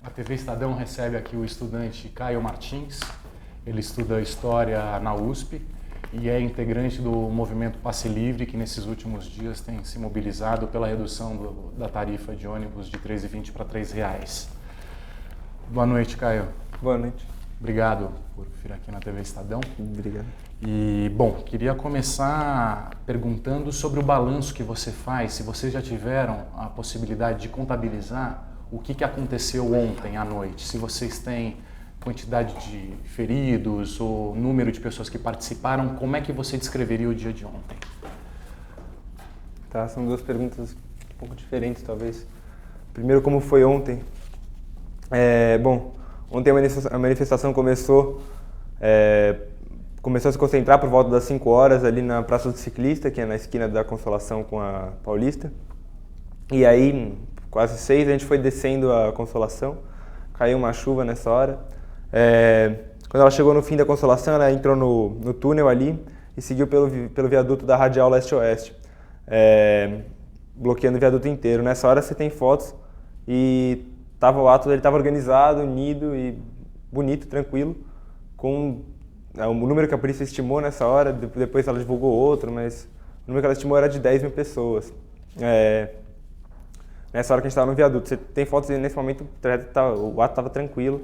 A TV Estadão recebe aqui o estudante Caio Martins. Ele estuda História na USP e é integrante do movimento Passe Livre, que nesses últimos dias tem se mobilizado pela redução da tarifa de ônibus de R$ 3,20 para R$ 3,00. Boa noite, Caio. Boa noite. Obrigado por vir aqui na TV Estadão. Obrigado. E, bom, queria começar perguntando sobre o balanço que você faz, se vocês já tiveram a possibilidade de contabilizar o que aconteceu ontem à noite, se vocês têm quantidade de feridos ou número de pessoas que participaram, como é que você descreveria o dia de ontem? Tá, são duas perguntas um pouco diferentes, talvez. Primeiro, como foi ontem? Bom, ontem a manifestação começou a se concentrar por volta das 5 horas ali na Praça do Ciclista, que é na esquina da Consolação com a Paulista. E aí, quase 6, a gente foi descendo a Consolação, caiu uma chuva nessa hora. Quando ela chegou no fim da Consolação, ela entrou no túnel ali e seguiu pelo viaduto da Radial Leste-Oeste, bloqueando o viaduto inteiro. Nessa hora você tem fotos e o ato ele estava organizado, unido e bonito, tranquilo, com o número que a polícia estimou nessa hora. Depois ela divulgou outro, mas o número que ela estimou era de 10 mil pessoas. Nessa hora que a gente estava no viaduto, você tem fotos e nesse momento o ato estava tranquilo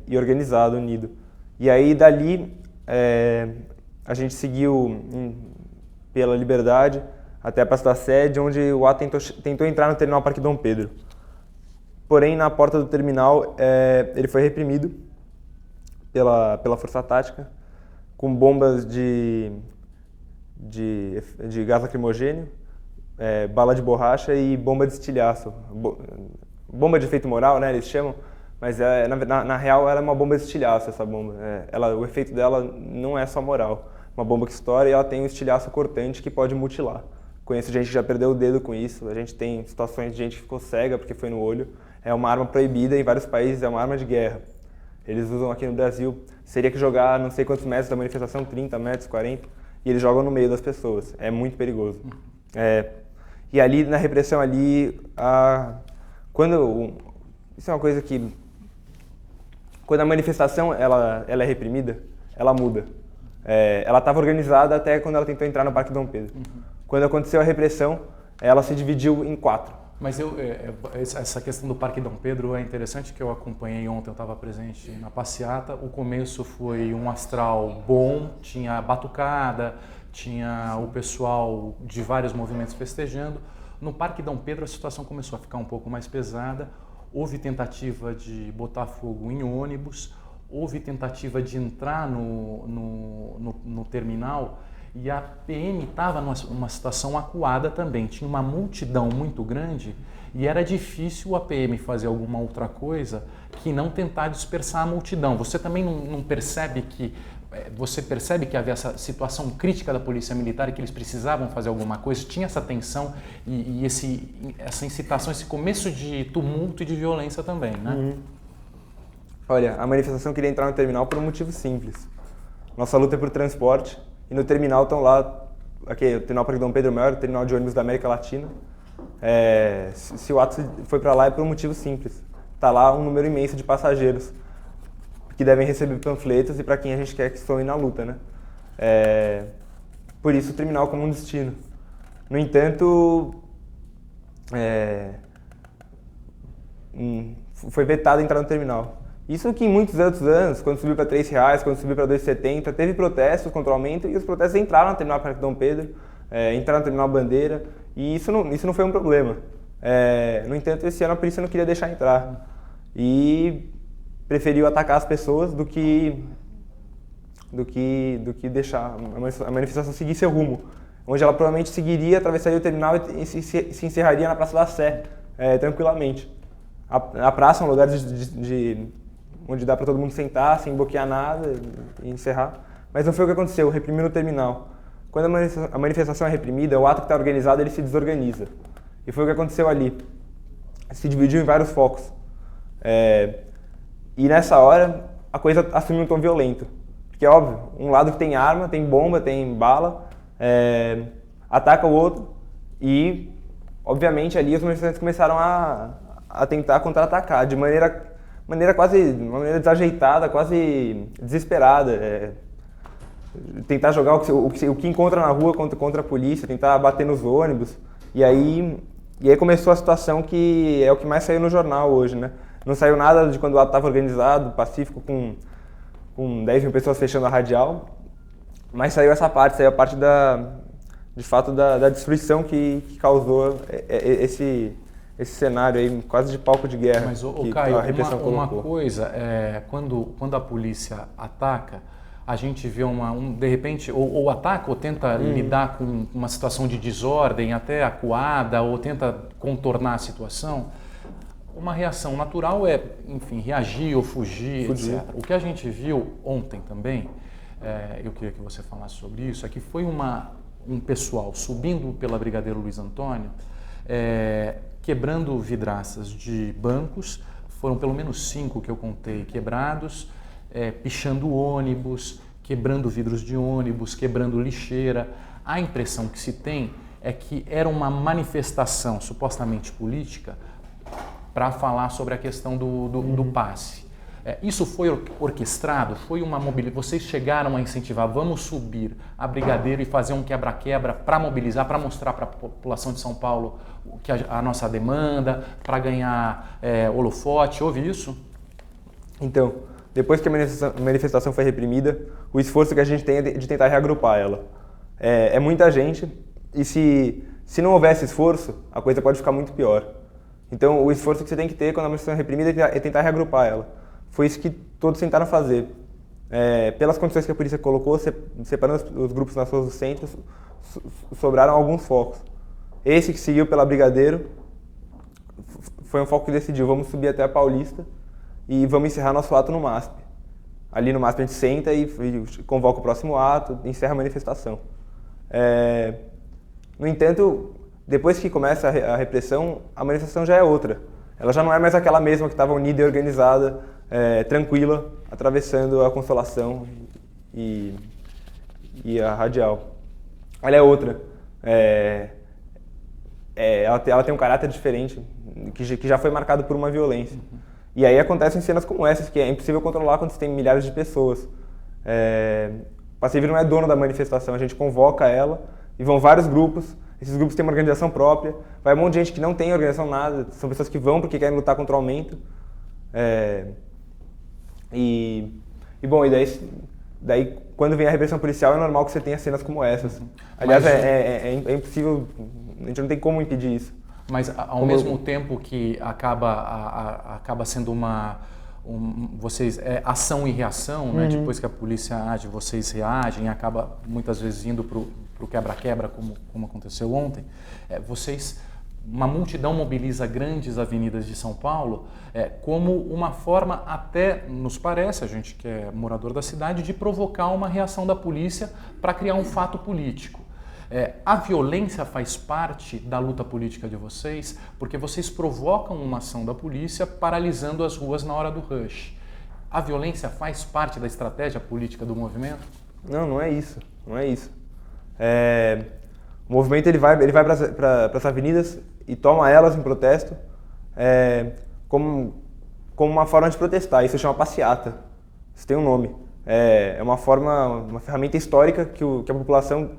e organizado, unido. E aí dali a gente seguiu pela Liberdade até a Praça da Sede, onde o ato tentou entrar no terminal Parque Dom Pedro. Porém, na porta do terminal ele foi reprimido pela Força Tática com bombas de gás lacrimogêneo, bala de borracha e bomba de estilhaço. Bomba de efeito moral, né, eles chamam, mas na real ela é uma bomba de estilhaço, essa bomba. O efeito dela não é só moral. Uma bomba que estoura e ela tem um estilhaço cortante que pode mutilar. Conheço gente que já perdeu o dedo com isso, a gente tem situações de gente que ficou cega porque foi no olho. É uma arma proibida em vários países, é uma arma de guerra. Eles usam aqui no Brasil, seria que jogar não sei quantos metros da manifestação, 30 metros, 40, e eles jogam no meio das pessoas. É muito perigoso. E ali, na repressão ali, isso é uma coisa que, quando a manifestação ela é reprimida, ela muda. Ela estava organizada até quando ela tentou entrar no Parque Dom Pedro. Quando aconteceu a repressão, ela se dividiu em 4. Mas essa questão do Parque Dom Pedro é interessante, que eu acompanhei ontem, eu estava presente na passeata. O começo foi um astral bom, tinha batucada, tinha o pessoal de vários movimentos festejando. No Parque Dom Pedro a situação começou a ficar um pouco mais pesada, houve tentativa de botar fogo em ônibus, houve tentativa de entrar no terminal. E a PM estava numa situação acuada também, tinha uma multidão muito grande e era difícil a PM fazer alguma outra coisa que não tentar dispersar a multidão. Você também não percebe que... Você percebe que havia essa situação crítica da Polícia Militar e que eles precisavam fazer alguma coisa? Tinha essa tensão e essa incitação, esse começo de tumulto e de violência também, né? Uhum. Olha, a manifestação queria entrar no terminal por um motivo simples. Nossa luta é por transporte. E no terminal estão lá, aqui, o terminal Parque Dom Pedro é o maior terminal de ônibus da América Latina. Se o ato foi para lá é por um motivo simples. Está lá um número imenso de passageiros que devem receber panfletos e para quem a gente quer que estão na luta, né? Por isso o terminal como um destino. No entanto, foi vetado entrar no terminal. Isso que em muitos outros anos, quando subiu para R$ 3,00, quando subiu para R$ 2,70, teve protestos contra o aumento e os protestos entraram no terminal Parque Dom Pedro, entraram no terminal Bandeira e isso não foi um problema. No entanto, esse ano a polícia não queria deixar entrar e preferiu atacar as pessoas do que deixar a manifestação seguir seu rumo, onde ela provavelmente seguiria, atravessaria o terminal e se encerraria na Praça da Sé, tranquilamente. A praça é um lugar onde dá para todo mundo sentar, sem bloquear nada e encerrar. Mas não foi o que aconteceu, reprimiu no terminal. Quando a manifestação é reprimida, o ato que está organizado ele se desorganiza. E foi o que aconteceu ali. Se dividiu em vários focos. E nessa hora, a coisa assumiu um tom violento. Porque é óbvio, um lado que tem arma, tem bomba, tem bala, ataca o outro, E, obviamente, ali os manifestantes começaram a tentar contra-atacar de maneira desajeitada, quase desesperada. Tentar jogar o que encontra na rua contra a polícia, tentar bater nos ônibus. E aí começou a situação que é o que mais saiu no jornal hoje, né? Não saiu nada de quando o ato estava organizado, pacífico, com 10 mil pessoas fechando a radial, mas saiu a parte de fato da destruição que causou esse cenário aí, quase de palco de guerra. Mas, que Caio, a repressão uma colocou. coisa, quando a polícia ataca, a gente vê de repente, ou ataca ou tenta lidar com uma situação de desordem, até acuada, ou tenta contornar a situação. Uma reação natural é, enfim, reagir ou fugir, etc. O que a gente viu ontem também, eu queria que você falasse sobre isso, é que foi um pessoal subindo pela Brigadeiro Luiz Antônio, quebrando vidraças de bancos, foram pelo menos 5 que eu contei quebrados, pichando ônibus, quebrando vidros de ônibus, quebrando lixeira. A impressão que se tem é que era uma manifestação supostamente política para falar sobre a questão do passe. Isso foi orquestrado? Foi uma mobilização? Vocês chegaram a incentivar, vamos subir a Brigadeiro e fazer um quebra-quebra para mobilizar, para mostrar para a população de São Paulo que a nossa demanda, para ganhar holofote? Houve isso? Então, depois que a manifestação foi reprimida, o esforço que a gente tem é de tentar reagrupar ela. É muita gente e se não houvesse esforço, a coisa pode ficar muito pior. Então, o esforço que você tem que ter quando a manifestação é reprimida é tentar reagrupar ela. Foi isso que todos tentaram fazer. Pelas condições que a polícia colocou, separando os grupos nas ruas do centro, sobraram alguns focos. Esse que seguiu pela Brigadeiro foi um foco que decidiu, vamos subir até a Paulista e vamos encerrar nosso ato no MASP. Ali no MASP a gente senta e convoca o próximo ato, encerra a manifestação. No entanto, depois que começa a repressão, a manifestação já é outra. Ela já não é mais aquela mesma que estava unida e organizada, tranquila, atravessando a Consolação e a Radial. Ela é outra. Ela tem um caráter diferente, que já foi marcado por uma violência. E aí acontecem cenas como essas, que é impossível controlar quando você tem milhares de pessoas. O Passe Livre não é dono da manifestação, a gente convoca ela e vão vários grupos. Esses grupos têm uma organização própria, vai um monte de gente que não tem organização nada, são pessoas que vão porque querem lutar contra o aumento. Bom, daí quando vem a repressão policial é normal que você tenha cenas como essas. Aliás, é impossível, a gente não tem como impedir isso. Mas ao mesmo tempo que acaba sendo ação e reação, né? Depois que a polícia age, vocês reagem, acaba muitas vezes indo para o quebra-quebra, como aconteceu ontem. Uma multidão mobiliza grandes avenidas de São Paulo como uma forma, até nos parece, a gente que é morador da cidade, de provocar uma reação da polícia para criar um fato político. A violência faz parte da luta política de vocês, porque vocês provocam uma ação da polícia paralisando as ruas na hora do rush. A violência faz parte da estratégia política do movimento? Não é isso. Não é isso. O movimento ele vai para as avenidas e toma elas em protesto como uma forma de protestar. Isso chama passeata. Isso tem um nome. É uma ferramenta histórica que a população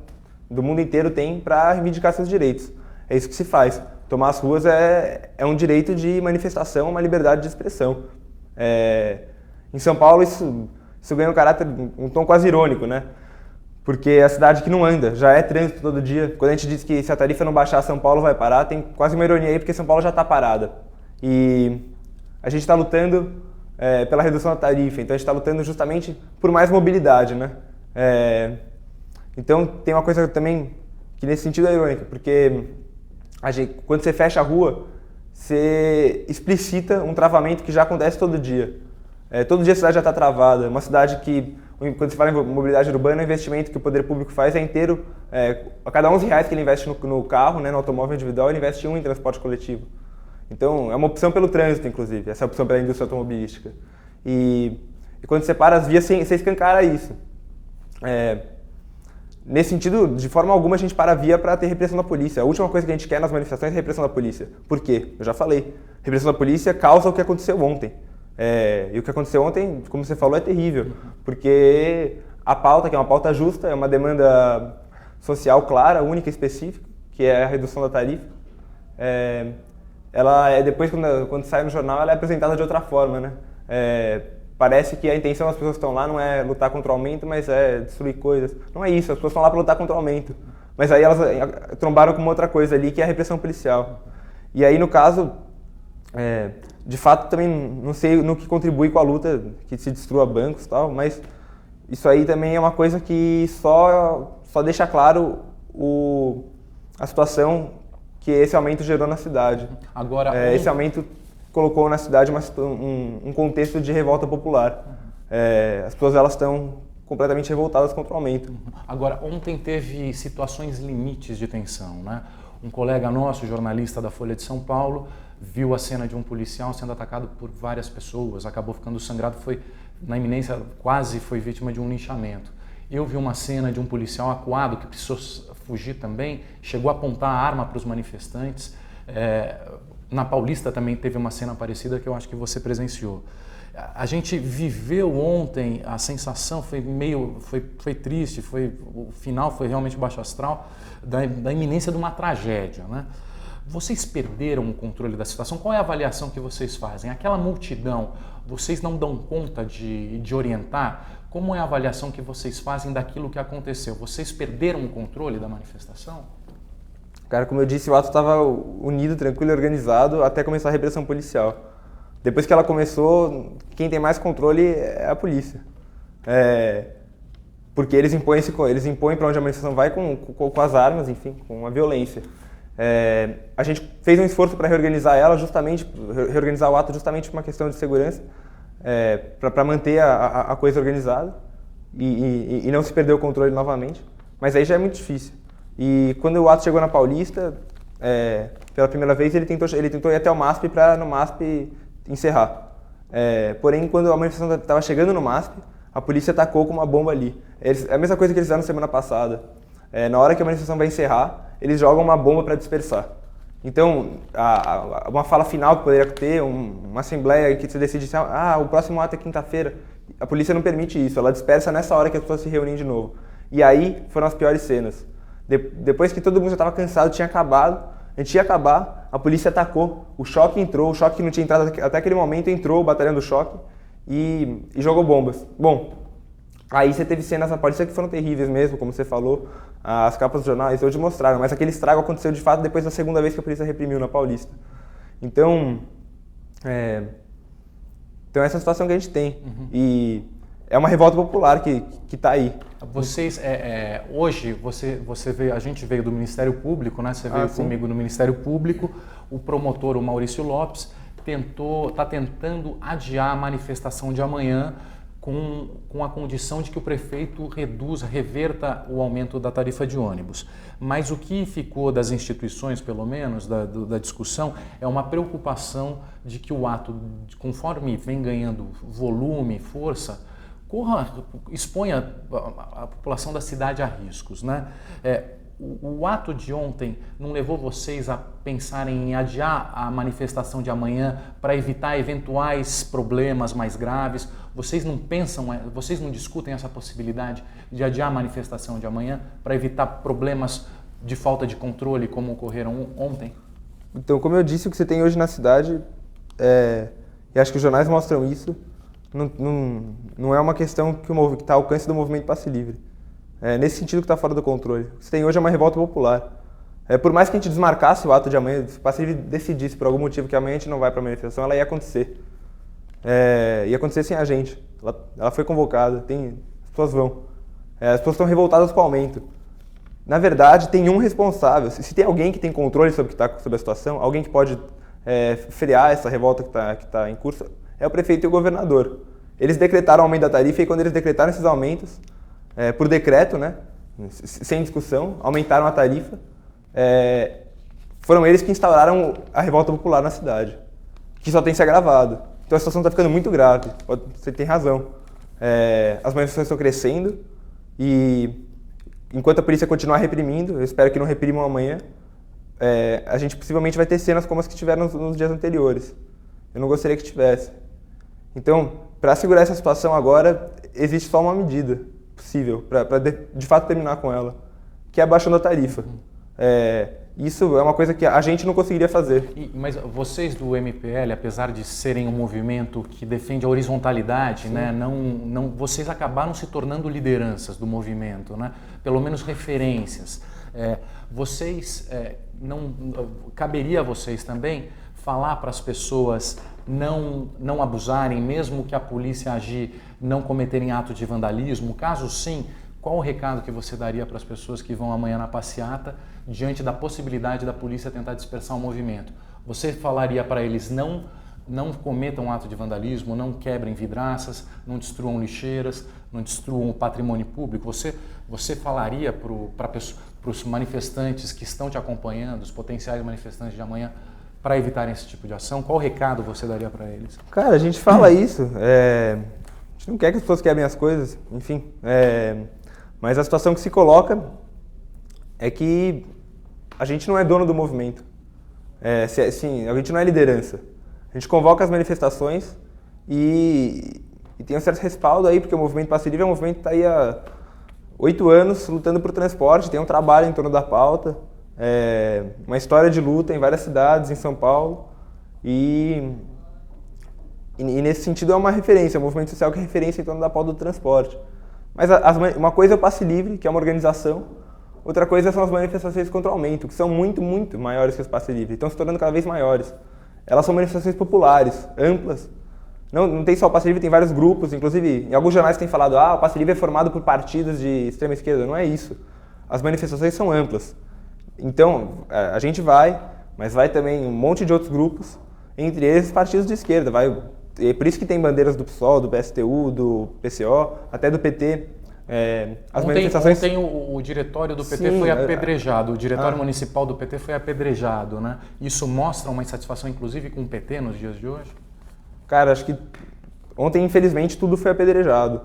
do mundo inteiro tem para reivindicar seus direitos. É isso que se faz. Tomar as ruas é um direito de manifestação, uma liberdade de expressão. Em São Paulo isso ganha um tom quase irônico, né? Porque é a cidade que não anda, já é trânsito todo dia. Quando a gente diz que se a tarifa não baixar, São Paulo vai parar, tem quase uma ironia aí, porque São Paulo já está parada. E a gente está lutando pela redução da tarifa, então a gente está lutando justamente por mais mobilidade, né? Então tem uma coisa também que nesse sentido é irônica, porque quando você fecha a rua, você explicita um travamento que já acontece todo dia. Todo dia a cidade já está travada. Uma cidade que, quando se fala em mobilidade urbana, o investimento que o poder público faz é inteiro. A cada R$11 que ele investe no carro, né, no automóvel individual, ele investe 1 em transporte coletivo. Então é uma opção pelo trânsito, inclusive, essa opção pela indústria automobilística. E quando você para as vias, você escancara isso. Nesse sentido, de forma alguma a gente para a via para ter repressão da polícia. A última coisa que a gente quer nas manifestações é repressão da polícia. Por quê? Eu já falei. Repressão da polícia causa o que aconteceu ontem. E o que aconteceu ontem, como você falou, é terrível. Porque a pauta, que é uma pauta justa, é uma demanda social clara, única e específica, que é a redução da tarifa. Ela depois, quando sai no jornal, ela é apresentada de outra forma, né? Parece que a intenção das pessoas que estão lá não é lutar contra o aumento, mas é destruir coisas. Não é isso, as pessoas estão lá para lutar contra o aumento. Mas aí elas trombaram com uma outra coisa ali, que é a repressão policial. E aí, no caso, de fato, também não sei no que contribui com a luta, que se destrua bancos e tal, mas isso aí também é uma coisa que só deixa claro a situação que esse aumento gerou na cidade. Agora, esse aumento colocou na cidade um contexto de revolta popular. As pessoas elas estão completamente revoltadas contra o aumento. Agora, ontem teve situações limites de tensão, né? Um colega nosso, jornalista da Folha de São Paulo, viu a cena de um policial sendo atacado por várias pessoas, acabou ficando sangrado, foi na iminência, quase foi vítima de um linchamento. Eu vi uma cena de um policial acuado que precisou fugir também, chegou a apontar a arma para os manifestantes. Na Paulista também teve uma cena parecida que eu acho que você presenciou. A gente viveu ontem, a sensação foi triste, o final foi realmente baixo astral, da iminência de uma tragédia, né? Vocês perderam o controle da situação? Qual é a avaliação que vocês fazem? Aquela multidão, vocês não dão conta de orientar? Como é a avaliação que vocês fazem daquilo que aconteceu? Vocês perderam o controle da manifestação? Cara, como eu disse, o ato estava unido, tranquilo e organizado até começar a repressão policial. Depois que ela começou, quem tem mais controle é a polícia. Porque eles impõem para onde a manifestação vai com as armas, enfim, com a violência. A gente fez um esforço para reorganizar o ato justamente por uma questão de segurança, para manter a coisa organizada e não se perder o controle novamente. Mas aí já é muito difícil. E quando o ato chegou na Paulista, pela primeira vez ele tentou ir até o MASP para no MASP encerrar. Porém, quando a manifestação estava chegando no MASP, a polícia atacou com uma bomba ali. É a mesma coisa que eles fizeram na semana passada. Na hora que a manifestação vai encerrar, eles jogam uma bomba para dispersar. Então, uma fala final que poderia ter, uma assembleia que se decide, o próximo ato é quinta-feira, a polícia não permite isso, ela dispersa nessa hora que as pessoas se reúnem de novo. E aí foram as piores cenas. Depois que todo mundo já estava cansado, tinha acabado, a gente ia acabar, a polícia atacou, o choque entrou, o choque que não tinha entrado até aquele momento entrou, o batalhão do choque, e jogou bombas. Bom, aí você teve cenas na Paulista que foram terríveis mesmo, como você falou, as capas dos jornais hoje mostraram, mas aquele estrago aconteceu de fato depois da segunda vez que a polícia reprimiu na Paulista. Então essa é a situação que a gente tem. E é uma revolta popular que está aí. Vocês, hoje, a gente veio do Ministério Público, né? Você veio comigo no Ministério Público, o promotor, o Maurício Lopes, está tentando adiar a manifestação de amanhã com a condição de que o prefeito reverta o aumento da tarifa de ônibus. Mas o que ficou das instituições, pelo menos, da discussão, é uma preocupação de que o ato, conforme vem ganhando volume, força, exponha a população da cidade a riscos, né? O ato de ontem não levou vocês a pensarem em adiar a manifestação de amanhã para evitar eventuais problemas mais graves? Vocês não discutem essa possibilidade de adiar a manifestação de amanhã para evitar problemas de falta de controle como ocorreram ontem? Então, como eu disse, o que você tem hoje na cidade, e acho que os jornais mostram isso, não é uma questão que está ao alcance do movimento Passe Livre. Nesse sentido que está fora do controle. O que você tem hoje é uma revolta popular. Por mais que a gente desmarcasse o ato de amanhã, se o Passe Livre decidisse por algum motivo que amanhã a gente não vai para a manifestação, ela ia acontecer. Ia acontecer sem a gente. Ela foi convocada, as pessoas vão. As pessoas estão revoltadas com o aumento. Na verdade, tem um responsável. Se tem alguém que tem controle sobre a situação, alguém que pode frear essa revolta que está em curso, é o prefeito e o governador. Eles decretaram o aumento da tarifa e quando eles decretaram esses aumentos, por decreto, né, sem discussão, aumentaram a tarifa, foram eles que instauraram a revolta popular na cidade, que só tem se agravado. Então a situação está ficando muito grave, você tem razão. As manifestações estão crescendo e enquanto a polícia continuar reprimindo, eu espero que não reprimam amanhã, a gente possivelmente vai ter cenas como as que tiveram nos dias anteriores. Eu não gostaria que tivesse. Então, para segurar essa situação agora, existe só uma medida possível para de fato terminar com ela, que é abaixando a tarifa. Isso é uma coisa que a gente não conseguiria fazer. Mas vocês do MPL, apesar de serem um movimento que defende a horizontalidade, né, vocês acabaram se tornando lideranças do movimento, né? Pelo menos referências. Caberia a vocês também falar para as pessoas não abusarem, mesmo que a polícia agir, não cometerem ato de vandalismo? Caso sim, qual o recado que você daria para as pessoas que vão amanhã na passeata diante da possibilidade da polícia tentar dispersar o movimento? Você falaria para eles não cometam ato de vandalismo, não quebrem vidraças, não destruam lixeiras, não destruam o patrimônio público? Você falaria para os manifestantes que estão te acompanhando, os potenciais manifestantes de amanhã, para evitarem esse tipo de ação? Qual recado você daria para eles? Cara, a gente fala isso. A gente não quer que as pessoas quebrem as coisas, enfim. Mas a situação que se coloca é que a gente não é dono do movimento. A gente não é liderança. A gente convoca as manifestações e tem um certo respaldo aí, porque o movimento Passe Livre é um movimento que está aí há 8 anos lutando por transporte, tem um trabalho em torno da pauta, uma história de luta em várias cidades, em São Paulo, e nesse sentido é uma referência, é um movimento social que é referência em torno da pauta do transporte. Mas uma coisa é o Passe Livre, que é uma organização, outra coisa são as manifestações contra o aumento, que são muito, muito maiores que os Passe Livre, estão se tornando cada vez maiores. Elas são manifestações populares, amplas. Não tem só o Passe Livre, tem vários grupos, inclusive em alguns jornais tem falado o Passe Livre é formado por partidos de extrema esquerda. Não é isso. As manifestações são amplas. Então, a gente vai, mas vai também um monte de outros grupos, entre eles partidos de esquerda. É por isso que tem bandeiras do PSOL, do PSTU, do PCO, até do PT. Ontem o diretório do PT foi apedrejado, o diretório municipal do PT foi apedrejado, né? Isso mostra uma insatisfação, inclusive, com o PT nos dias de hoje? Cara, acho que ontem, infelizmente, tudo foi apedrejado.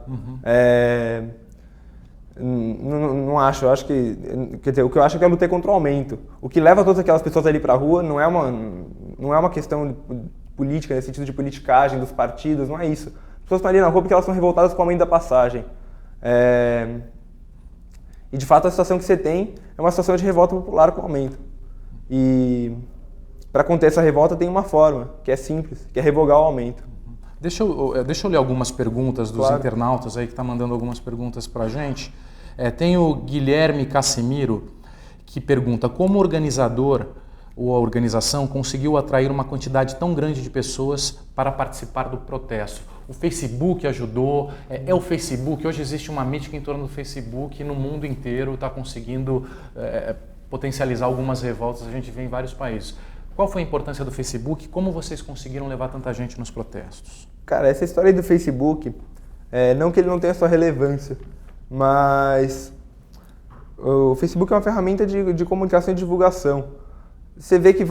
Não acho, eu acho que... Quer dizer, o que eu acho é que é lutar contra o aumento. O que leva todas aquelas pessoas ali para a rua não é uma questão política, nesse sentido de politicagem dos partidos, não é isso. As pessoas estão ali na rua porque elas estão revoltadas com o aumento da passagem. E de fato a situação que você tem é uma situação de revolta popular com o aumento. E para conter essa revolta tem uma forma, que é simples, que é revogar o aumento. Deixa eu ler algumas perguntas dos internautas aí que está mandando algumas perguntas para a gente. Tem o Guilherme Cassimiro que pergunta como o organizador ou a organização conseguiu atrair uma quantidade tão grande de pessoas para participar do protesto. O Facebook ajudou, o Facebook, hoje existe uma mítica em torno do Facebook no mundo inteiro, está conseguindo potencializar algumas revoltas, a gente vê em vários países. Qual foi a importância do Facebook? Como vocês conseguiram levar tanta gente nos protestos? Cara, essa história aí do Facebook, não que ele não tenha sua relevância, mas o Facebook é uma ferramenta de comunicação e divulgação. Você vê que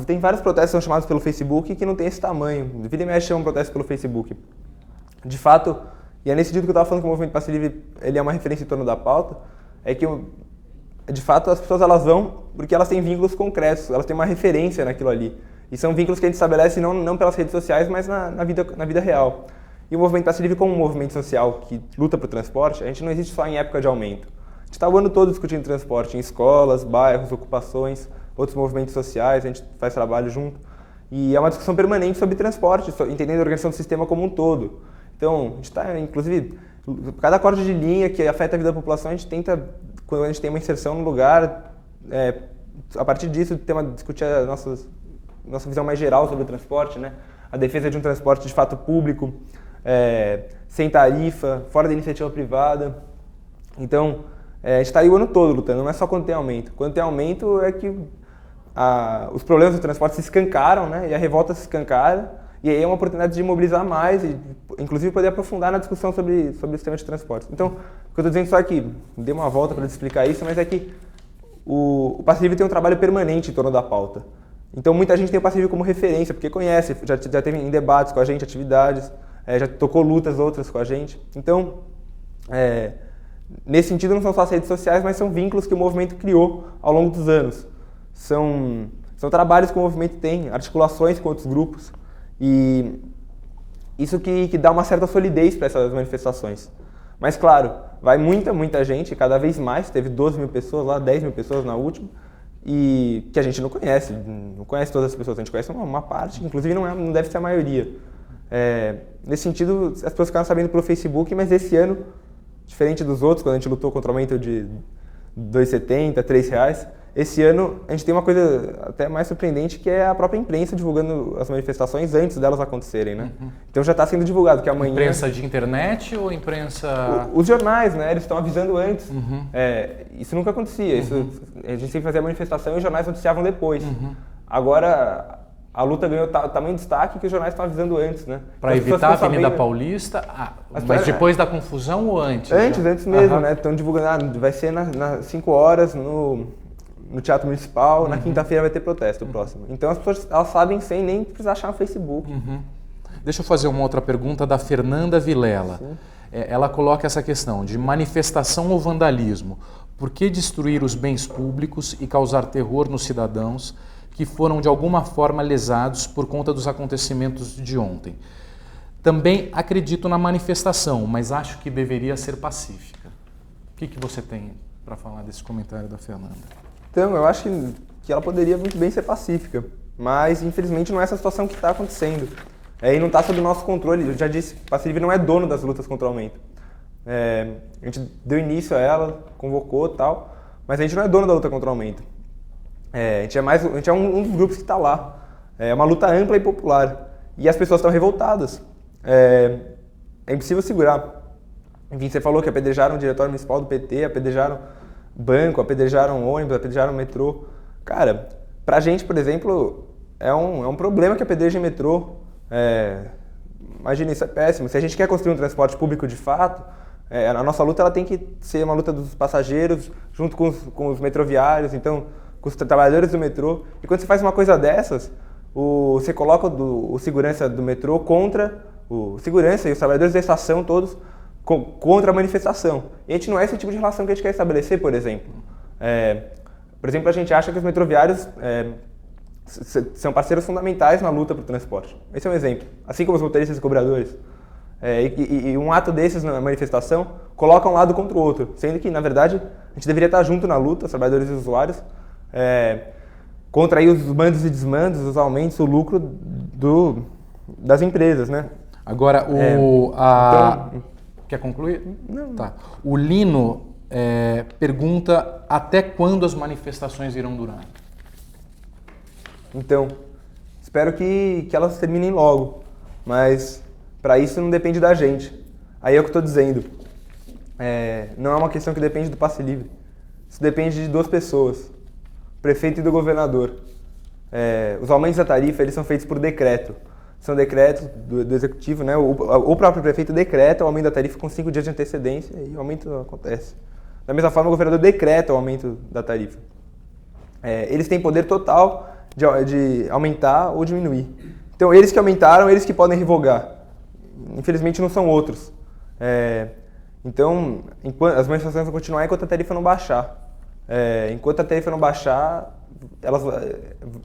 tem vários protestos que são chamados pelo Facebook que não tem esse tamanho. Vida e mexe chama um protesto pelo Facebook. De fato, e é nesse sentido que eu estava falando que o movimento Passe Livre ele é uma referência em torno da pauta, é que de fato as pessoas elas vão porque elas têm vínculos concretos, elas têm uma referência naquilo ali. E são vínculos que a gente estabelece não pelas redes sociais, mas na vida real. E o movimento Passe Livre como um movimento social que luta para o transporte, a gente não existe só em época de aumento. A gente está o ano todo discutindo transporte em escolas, bairros, ocupações, outros movimentos sociais, a gente faz trabalho junto. E é uma discussão permanente sobre transporte, entendendo a organização do sistema como um todo. Então, a gente está, inclusive, cada corte de linha que afeta a vida da população, a gente tenta, quando a gente tem uma inserção no lugar, a partir disso, discutir a nossa visão mais geral sobre o transporte, né? A defesa de um transporte de fato público, sem tarifa, fora da iniciativa privada. Então, a gente está aí o ano todo lutando, não é só quando tem aumento. Quando tem aumento é que os problemas do transporte se escancaram, né? E a revolta se escancara, e aí é uma oportunidade de mobilizar mais e, inclusive, poder aprofundar na discussão sobre o sistema de transporte. Então, o que eu estou dizendo só é que, dei uma volta para explicar isso, mas é que o Passe Livre tem um trabalho permanente em torno da pauta. Então, muita gente tem o Passe Livre como referência, porque conhece, já teve em debates com a gente, atividades, já tocou lutas outras com a gente. Então, Nesse sentido, não são só as redes sociais, mas são vínculos que o movimento criou ao longo dos anos. São trabalhos que o movimento tem, articulações com outros grupos, e isso que dá uma certa solidez para essas manifestações. Mas, claro, vai muita gente, cada vez mais, teve 12 mil pessoas lá, 10 mil pessoas na última, e que a gente não conhece todas as pessoas, a gente conhece uma parte, que inclusive não deve ser a maioria. Nesse sentido, as pessoas ficaram sabendo pelo Facebook, mas esse ano, diferente dos outros, quando a gente lutou contra o aumento de R$ 2,70, R$ 3,00, esse ano a gente tem uma coisa até mais surpreendente, que é a própria imprensa divulgando as manifestações antes delas acontecerem, né? Então já está sendo divulgado que amanhã... Imprensa de internet ou imprensa... Os jornais, né? Eles estão avisando antes. Isso nunca acontecia. A gente sempre fazia a manifestação e os jornais noticiavam depois. Agora... A luta ganhou tamanho destaque que os jornais estão avisando antes, né? Para evitar a Avenida Paulista, mas depois da confusão ou antes? Antes mesmo, né? Estão divulgando, vai ser nas 5 horas no Teatro Municipal, na quinta-feira vai ter protesto próximo. Então as pessoas elas sabem sem nem precisar achar no Facebook. Deixa eu fazer uma outra pergunta da Fernanda Vilela. Ela coloca essa questão de manifestação ou vandalismo. Por que destruir os bens públicos e causar terror nos cidadãos que foram de alguma forma lesados por conta dos acontecimentos de ontem? Também acredito na manifestação, mas acho que deveria ser pacífica. O que você tem para falar desse comentário da Fernanda? Então, eu acho que ela poderia muito bem ser pacífica, mas infelizmente não é essa situação que está acontecendo. E não está sob o nosso controle. Eu já disse, o Passe Livre não é dono das lutas contra o aumento. A gente deu início a ela, convocou e tal, mas a gente não é dono da luta contra o aumento. A gente é um dos grupos que está lá. É uma luta ampla e popular. E as pessoas estão revoltadas. É impossível segurar. Enfim, você falou que apedrejaram o diretório municipal do PT, apedrejaram banco, apedrejaram ônibus, apedrejaram metrô. Cara, pra gente, por exemplo, é um problema que apedrejem metrô. Imagina, isso é péssimo. Se a gente quer construir um transporte público de fato, a nossa luta ela tem que ser uma luta dos passageiros junto com os metroviários. Então, com os trabalhadores do metrô. E quando você faz uma coisa dessas, você coloca o segurança do metrô contra o segurança e os trabalhadores da estação todos contra a manifestação. E a gente não é esse tipo de relação que a gente quer estabelecer, por exemplo. Por exemplo, a gente acha que os metroviários são parceiros fundamentais na luta para o transporte. Esse é um exemplo. Assim como os motoristas e cobradores. E um ato desses na manifestação coloca um lado contra o outro, sendo que, na verdade, a gente deveria estar junto na luta, os trabalhadores e os usuários, contra aí os mandos e desmandos, os aumentos, o lucro das empresas, né? Agora, quer concluir? Não. Tá. O Lino pergunta até quando as manifestações irão durar? Então, espero que elas terminem logo, mas para isso não depende da gente. Aí é o que eu estou dizendo. Não é uma questão que depende do Passe Livre. Isso depende de 2 pessoas, o prefeito e do governador. Os aumentos da tarifa eles são feitos por decreto. São decretos do executivo, né? O próprio prefeito decreta o aumento da tarifa com 5 dias de antecedência e o aumento acontece. Da mesma forma, o governador decreta o aumento da tarifa. Eles têm poder total de aumentar ou diminuir. Então, eles que aumentaram, eles que podem revogar. Infelizmente, não são outros. Então, as manifestações vão continuar enquanto a tarifa não baixar. Enquanto a tarifa não baixar,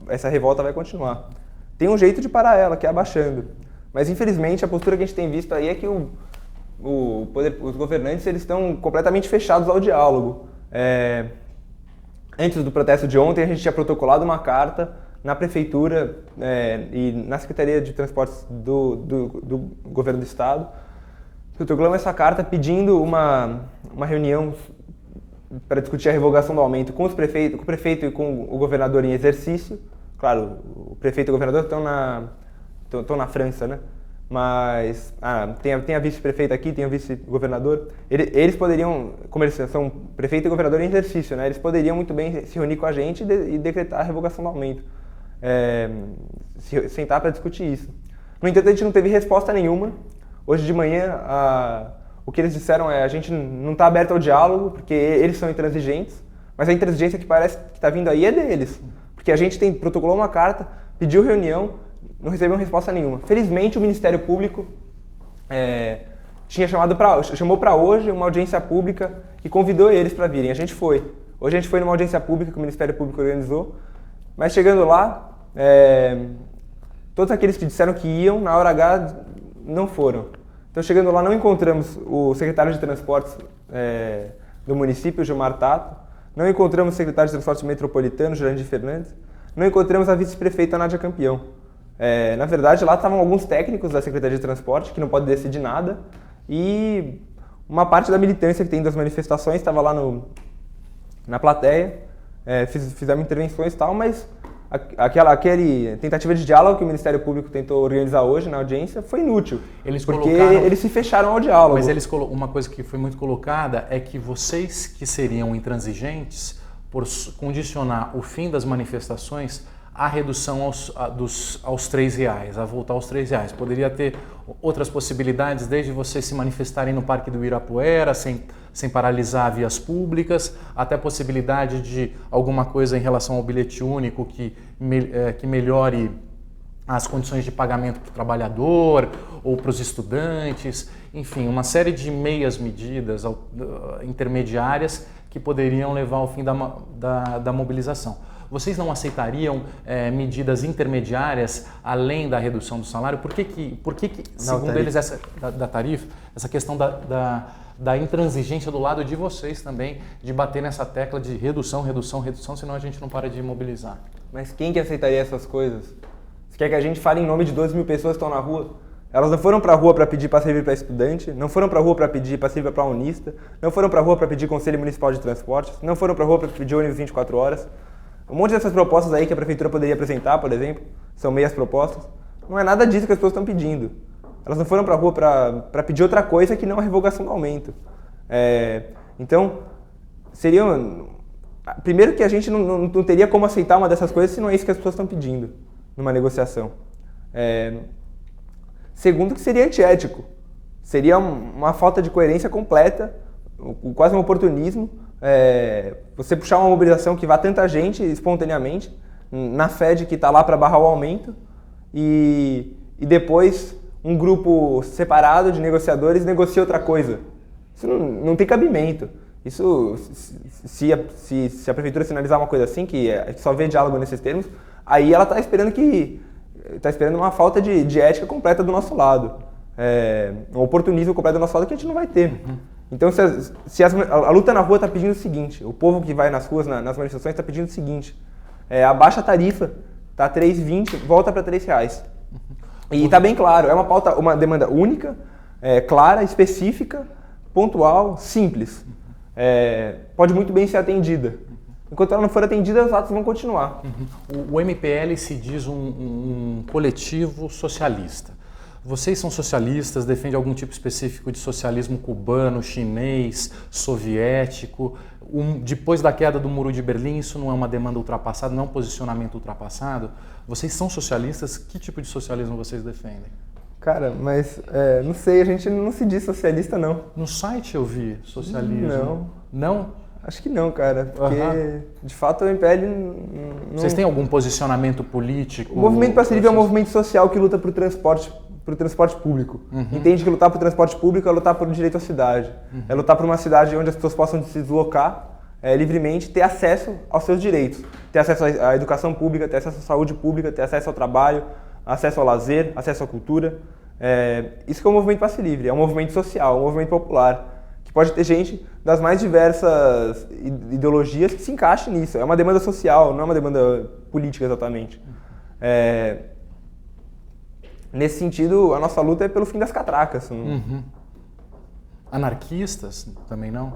essa revolta vai continuar. Tem um jeito de parar ela, que é abaixando. Mas, infelizmente, a postura que a gente tem visto aí é que os governantes eles estão completamente fechados ao diálogo. Antes do protesto de ontem, a gente tinha protocolado uma carta na prefeitura e na Secretaria de Transportes do Governo do Estado. Protocolamos essa carta pedindo uma reunião para discutir a revogação do aumento com o prefeito e com o governador em exercício. Claro, o prefeito e o governador estão na França, né? Mas tem a vice-prefeita aqui, tem o vice-governador. Eles poderiam, como eles são prefeito e governador em exercício, né? Eles poderiam muito bem se reunir com a gente e decretar a revogação do aumento. Sentar para discutir isso. No entanto, a gente não teve resposta nenhuma. Hoje de manhã, o que eles disseram a gente não está aberto ao diálogo, porque eles são intransigentes, mas a intransigência que parece que está vindo aí é deles. Porque a gente protocolou uma carta, pediu reunião, não recebeu resposta nenhuma. Felizmente, o Ministério Público chamou para hoje uma audiência pública e convidou eles para virem. A gente foi. Hoje a gente foi numa audiência pública que o Ministério Público organizou, mas chegando lá, todos aqueles que disseram que iam, na hora H, não foram. Então, chegando lá, não encontramos o secretário de Transportes do município, Gilmar Tato, não encontramos o secretário de Transportes Metropolitano, Jurandir Fernandes, não encontramos a vice-prefeita Nádia Campião. Na verdade, lá estavam alguns técnicos da Secretaria de Transporte, que não podem decidir nada, e uma parte da militância que tem das manifestações estava lá na plateia, fizemos intervenções e tal, mas aquele tentativa de diálogo que o Ministério Público tentou organizar hoje na audiência foi inútil, porque eles se fecharam ao diálogo. Mas uma coisa que foi muito colocada é que vocês que seriam intransigentes por condicionar o fim das manifestações à redução aos R$3, a voltar aos R$3. Poderia ter outras possibilidades, desde vocês se manifestarem no Parque do Ibirapuera, sem paralisar vias públicas, até a possibilidade de alguma coisa em relação ao bilhete único que melhore as condições de pagamento para o trabalhador ou para os estudantes, enfim, uma série de meias medidas intermediárias que poderiam levar ao fim da mobilização. Vocês não aceitariam medidas intermediárias além da redução do salário? Por que segundo eles, da tarifa, essa questão da intransigência do lado de vocês também, de bater nessa tecla de redução, senão a gente não para de mobilizar? Mas quem que aceitaria essas coisas? Você quer que a gente fale em nome de 12 mil pessoas que estão na rua? Elas não foram para a rua para pedir passe livre para estudante, não foram para a rua para pedir passe livre para unista, não foram para a rua para pedir Conselho Municipal de Transportes, não foram para a rua para pedir ônibus 24 horas. Um monte dessas propostas aí que a Prefeitura poderia apresentar, por exemplo, são meias propostas. Não é nada disso que as pessoas estão pedindo. Elas não foram para a rua para pedir outra coisa que não a revogação do aumento. Então, primeiro que a gente não teria como aceitar uma dessas coisas se não é isso que as pessoas estão pedindo numa negociação. Segundo, que seria antiético. Seria uma falta de coerência completa, quase um oportunismo. Você puxar uma mobilização que vá tanta gente espontaneamente, na fé de que está lá para barrar o aumento, e depois um grupo separado de negociadores negocia outra coisa. Isso não tem cabimento. Isso, se a Prefeitura sinalizar uma coisa assim, que só vê diálogo nesses termos, aí ela está esperando uma falta de ética completa do nosso lado. Um oportunismo completo do nosso lado que a gente não vai ter. Então, a luta na rua está pedindo o seguinte, o povo que vai nas ruas, nas manifestações, está pedindo o seguinte, abaixa a tarifa, está R$3,20, volta para R$3. E está bem claro, é uma demanda única, clara, específica, pontual, simples. Pode muito bem ser atendida. Enquanto ela não for atendida, os atos vão continuar. O MPL se diz um coletivo socialista. Vocês são socialistas, defendem algum tipo específico de socialismo cubano, chinês, soviético. Depois da queda do Muro de Berlim, isso não é uma demanda ultrapassada, não é um posicionamento ultrapassado? Vocês são socialistas? Que tipo de socialismo vocês defendem? Cara, mas não sei, a gente não se diz socialista, não. No site eu vi socialismo. Não. Não? Acho que não, cara, porque de fato o MPL não... Vocês têm algum posicionamento político? O Movimento Passe Livre é um movimento social que luta por transporte público. Entende que lutar por transporte público é lutar por direito à cidade. É lutar por uma cidade onde as pessoas possam se deslocar livremente, ter acesso aos seus direitos. Ter acesso à educação pública, ter acesso à saúde pública, ter acesso ao trabalho, acesso ao lazer, acesso à cultura. Isso que é o Movimento Passe Livre. É um movimento social, um movimento popular, que pode ter gente das mais diversas ideologias que se encaixe nisso. É uma demanda social, não é uma demanda política exatamente. Nesse sentido, a nossa luta é pelo fim das catracas. Anarquistas também não?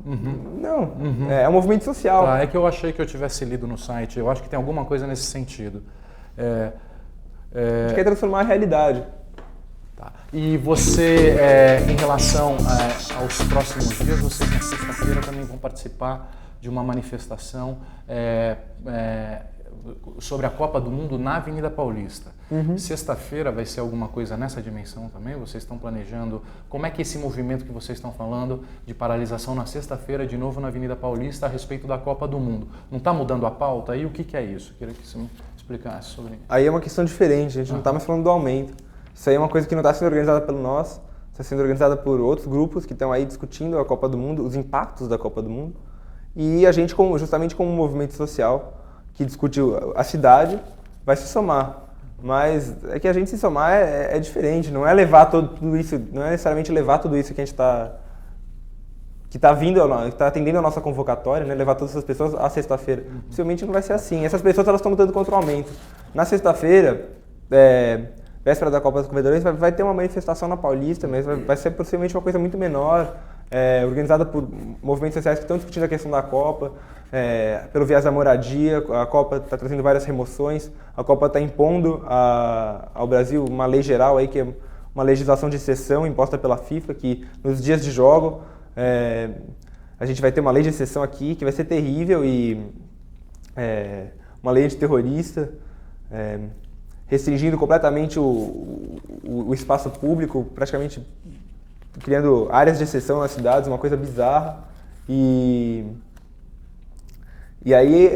Não, é um movimento social. Tá, é que eu achei que eu tivesse lido no site, eu acho que tem alguma coisa nesse sentido. A gente quer transformar a realidade. Tá. E você, em relação aos próximos dias, vocês na sexta-feira também vão participar de uma manifestação sobre a Copa do Mundo na Avenida Paulista. Sexta-feira vai ser alguma coisa nessa dimensão também? Vocês estão planejando? Como é que esse movimento que vocês estão falando de paralisação na sexta-feira, de novo na Avenida Paulista, a respeito da Copa do Mundo? Não está mudando a pauta? E o que é isso? Queria que você me explicasse sobre isso. Aí é uma questão diferente, a gente não está mais falando do aumento. Isso aí é uma coisa que não está sendo organizada por nós, está sendo organizada por outros grupos que estão aí discutindo a Copa do Mundo, os impactos da Copa do Mundo. E a gente, justamente como um movimento social que discute a cidade, vai se somar. Mas é que a gente se somar é diferente, não é levar tudo isso, não é necessariamente levar tudo isso que a gente que está atendendo a nossa convocatória, né, levar todas essas pessoas à sexta-feira. Possivelmente não vai ser assim. Essas pessoas elas estão lutando contra o aumento. Na sexta-feira, véspera da Copa das Confederações, vai ter uma manifestação na Paulista, mas vai ser possivelmente uma coisa muito menor, organizada por movimentos sociais que estão discutindo a questão da Copa, pelo viés da moradia. A Copa está trazendo várias remoções, a Copa está impondo ao Brasil uma lei geral, aí, que é uma legislação de exceção imposta pela FIFA, que nos dias de jogo a gente vai ter uma lei de exceção aqui que vai ser terrível e uma lei antiterrorista, restringindo completamente o espaço público, praticamente criando áreas de exceção nas cidades, uma coisa bizarra. E aí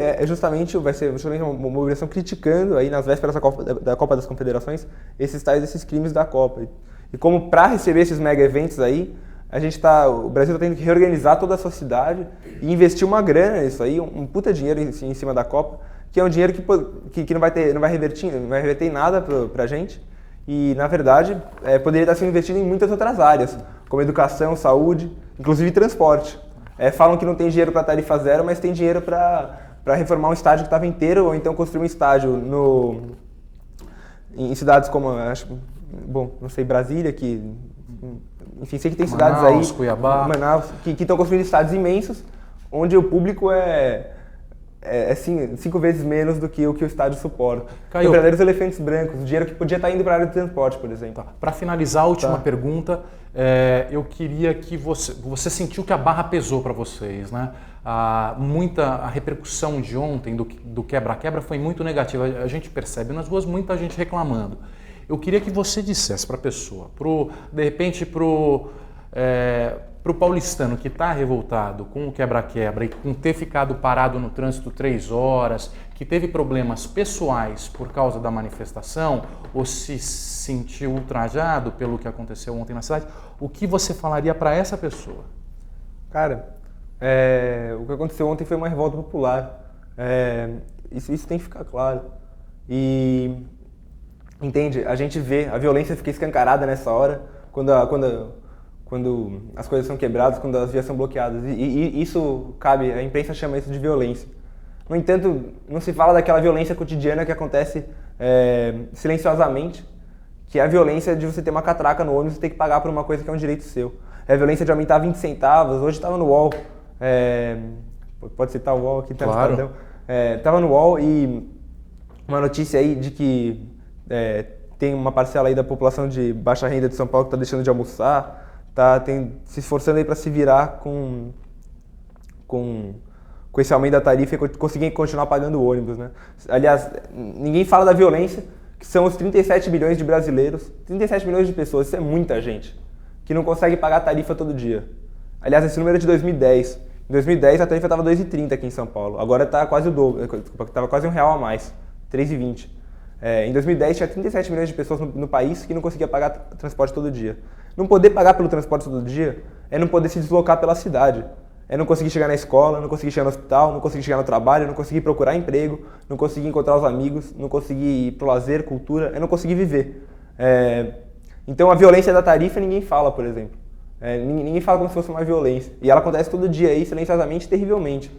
vai ser justamente uma mobilização criticando aí nas vésperas da Copa das Confederações esses crimes da Copa. E como para receber esses mega eventos aí, o Brasil está tendo que reorganizar toda a sociedade e investir uma grana nisso aí, um puta dinheiro em cima da Copa, que é um dinheiro que não vai reverter em nada pra gente. E, na verdade, poderia estar sendo investido em muitas outras áreas, como educação, saúde, inclusive transporte. Falam que não tem dinheiro para tarifa zero, mas tem dinheiro para reformar um estádio que estava inteiro, ou então construir um estádio em cidades como, não sei, Brasília, enfim, sei que tem cidades Manaus, aí, Cuiabá, Manaus, que estão construindo estádios imensos, onde o público é 5 vezes menos do que o estádio suporta. São verdadeiros elefantes brancos, o dinheiro que podia estar indo para a área de transporte, por exemplo. Tá. Para finalizar, a última pergunta, eu queria que você sentiu que a barra pesou para vocês, né? A repercussão de ontem do quebra-quebra foi muito negativa. A gente percebe nas ruas muita gente reclamando. Eu queria que você dissesse para a pessoa, de repente para o paulistano que está revoltado com o quebra-quebra e com ter ficado parado no trânsito 3 horas, que teve problemas pessoais por causa da manifestação, ou se sentiu ultrajado pelo que aconteceu ontem na cidade, o que você falaria para essa pessoa? Cara, o que aconteceu ontem foi uma revolta popular. Isso tem que ficar claro. E, entende? A gente vê, a violência fica escancarada nessa hora, quando as coisas são quebradas, quando as vias são bloqueadas. E isso a imprensa chama isso de violência. No entanto, não se fala daquela violência cotidiana que acontece silenciosamente, que é a violência de você ter uma catraca no ônibus e ter que pagar por uma coisa que é um direito seu. É a violência de aumentar 20 centavos, hoje estava no UOL, pode citar o UOL aqui, tá? Claro. Estava no UOL e uma notícia aí de que tem uma parcela aí da população de baixa renda de São Paulo que está deixando de almoçar, se esforçando aí para se virar com esse aumento da tarifa e conseguir continuar pagando o ônibus, né? Aliás, ninguém fala da violência, que são os 37 milhões de brasileiros, 37 milhões de pessoas, isso é muita gente, que não consegue pagar a tarifa todo dia. Aliás, esse número é de 2010. Em 2010 a tarifa estava 2,30 aqui em São Paulo, agora está quase o dobro, estava quase R$1 a mais, 3,20. Em 2010 tinha 37 milhões de pessoas no país que não conseguia pagar transporte todo dia. Não poder pagar pelo transporte todo dia é não poder se deslocar pela cidade. É não conseguir chegar na escola, não conseguir chegar no hospital, não conseguir chegar no trabalho, não conseguir procurar emprego, não conseguir encontrar os amigos, não conseguir ir pro lazer, cultura, é não conseguir viver. Então a violência da tarifa ninguém fala, por exemplo. Ninguém fala como se fosse uma violência. E ela acontece todo dia aí, silenciosamente, terrivelmente.